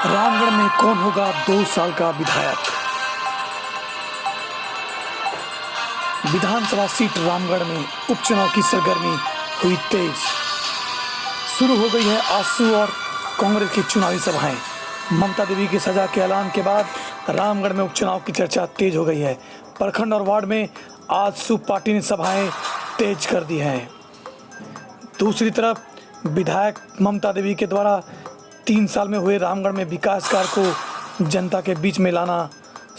रामगढ़ में कौन होगा 2 साल का विधायक। विधानसभा सीट रामगढ़ में उपचुनाव की सरगर्मी हुई तेज। शुरू हो गई है आजसू और कांग्रेस की चुनावी सभाएं। ममता देवी की सजा के ऐलान के बाद रामगढ़ में उपचुनाव की चर्चा तेज हो गई है। प्रखंड और वार्ड में आजसू पार्टी ने सभाएं तेज कर दी हैं। दूसरी तरफ विधायक ममता देवी के द्वारा 3 साल में हुए रामगढ़ में विकास कार्य को जनता के बीच में लाना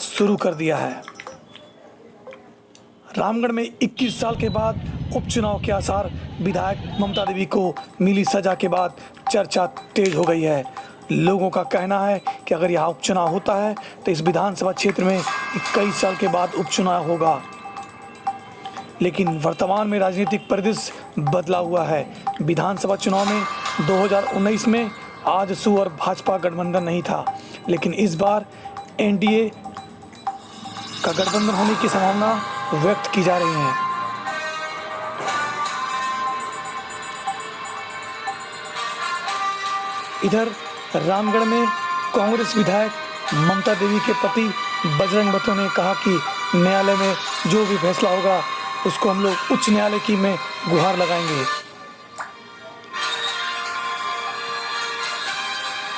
शुरू कर दिया है। रामगढ़ में 21 साल के बाद उपचुनाव के आसार। विधायक ममता देवी को मिली सजा के बाद चर्चा तेज हो गई है। लोगों का कहना है कि अगर यहाँ उपचुनाव होता है तो इस विधानसभा क्षेत्र में 21 साल के बाद उपचुनाव होगा। लेकिन वर्तमान में राजनीतिक परिदृश्य बदला हुआ है। विधानसभा चुनाव में 2019 में आजसू और भाजपा गठबंधन नहीं था, लेकिन इस बार एनडीए का गठबंधन होने की संभावना व्यक्त की जा रही है। इधर रामगढ़ में कांग्रेस विधायक ममता देवी के पति बजरंग बत्तों ने कहा कि न्यायालय में जो भी फैसला होगा उसको हम लोग उच्च न्यायालय की में गुहार लगाएंगे।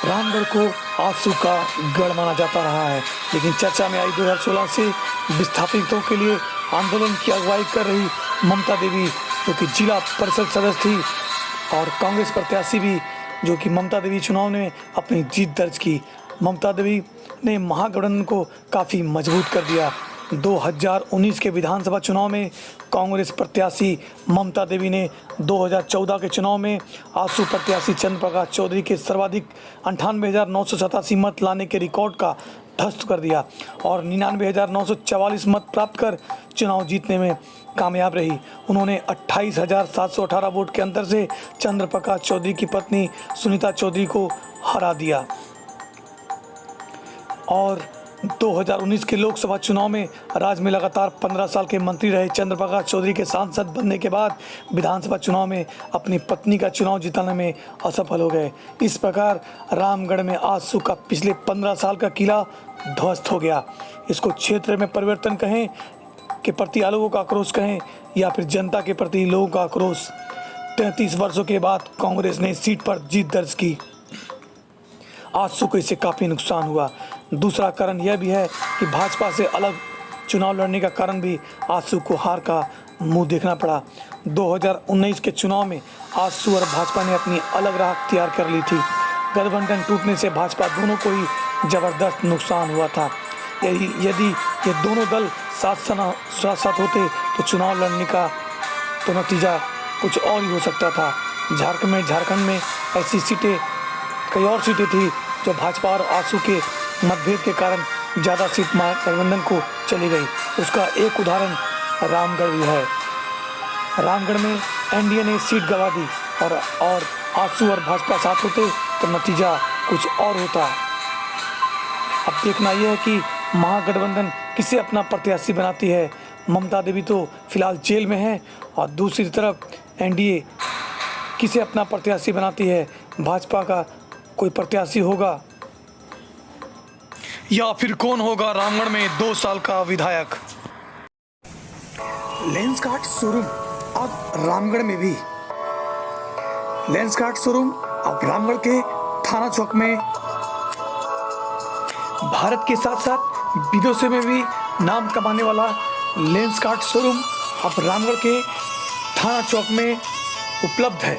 रामगढ़ को आजसू का गढ़ माना जाता रहा है, लेकिन चर्चा में आई 2016 से विस्थापितों के लिए आंदोलन की अगुवाई कर रही ममता देवी, जो कि जिला परिषद सदस्य थी, और कांग्रेस प्रत्याशी भी, जो कि ममता देवी चुनाव में अपनी जीत दर्ज की। ममता देवी ने महागठबंधन को काफ़ी मजबूत कर दिया। 2019 के विधानसभा चुनाव में कांग्रेस प्रत्याशी ममता देवी ने 2014 के चुनाव में आजसू प्रत्याशी चंद्र प्रकाश चौधरी के सर्वाधिक 98,987 मत लाने के रिकॉर्ड का ध्वस्त कर दिया और 99,944 मत प्राप्त कर चुनाव जीतने में कामयाब रही। उन्होंने 28,718 वोट के अंतर से चंद्र प्रकाश चौधरी की पत्नी सुनीता चौधरी को हरा दिया। और 2019 के लोकसभा चुनाव में राज्य में लगातार 15 साल के मंत्री रहे चंद्र प्रकाश चौधरी के सांसद बनने के बाद विधानसभा चुनाव में अपनी पत्नी का चुनाव जिताने में असफल हो गए। इस प्रकार रामगढ़ में आजसू का पिछले 15 साल का किला ध्वस्त हो गया। इसको क्षेत्र में परिवर्तन कहें के प्रति लोगों का आक्रोश कहें या फिर जनता के प्रति लोगों का आक्रोश। 33 वर्षों के बाद कांग्रेस ने सीट पर जीत दर्ज की। आजसू को इससे काफ़ी नुकसान हुआ। दूसरा कारण यह भी है कि भाजपा से अलग चुनाव लड़ने का कारण भी आजसू को हार का मुंह देखना पड़ा। 2019 के चुनाव में आजसू और भाजपा ने अपनी अलग राह अख्तियार कर ली थी। गठबंधन टूटने से भाजपा दोनों को ही जबरदस्त नुकसान हुआ था। यदि ये दोनों दल साथ होते तो चुनाव लड़ने का तो नतीजा कुछ और ही हो सकता था। झारखंड में ऐसी सीटें, कई और सीटें थी जो भाजपा और आजसू के मतभेद के कारण ज़्यादा सीट गठबंधन को चली गई। उसका एक उदाहरण रामगढ़ भी है। रामगढ़ में एनडीए ने सीट गंवा दी और आजसू और भाजपा साथ होते तो नतीजा कुछ और होता। अब देखना यह है कि महागठबंधन किसे अपना प्रत्याशी बनाती है। ममता देवी तो फिलहाल जेल में है और दूसरी तरफ एनडीए किसे अपना प्रत्याशी बनाती है। भाजपा का कोई प्रत्याशी होगा या फिर कौन होगा रामगढ़ में 2 साल का विधायक। लेंसकार्ट शोरूम अब रामगढ़ में भी। लेंसकार्ट शोरूम अब रामगढ़ के थाना चौक में। भारत के साथ साथ विदेशों में भी नाम कमाने वाला लेंसकार्ट शोरूम अब रामगढ़ के थाना चौक में उपलब्ध है।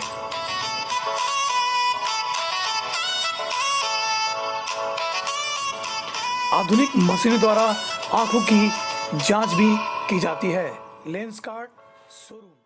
आधुनिक मशीनों द्वारा आंखों की जांच भी की जाती है। Lenskart showroom.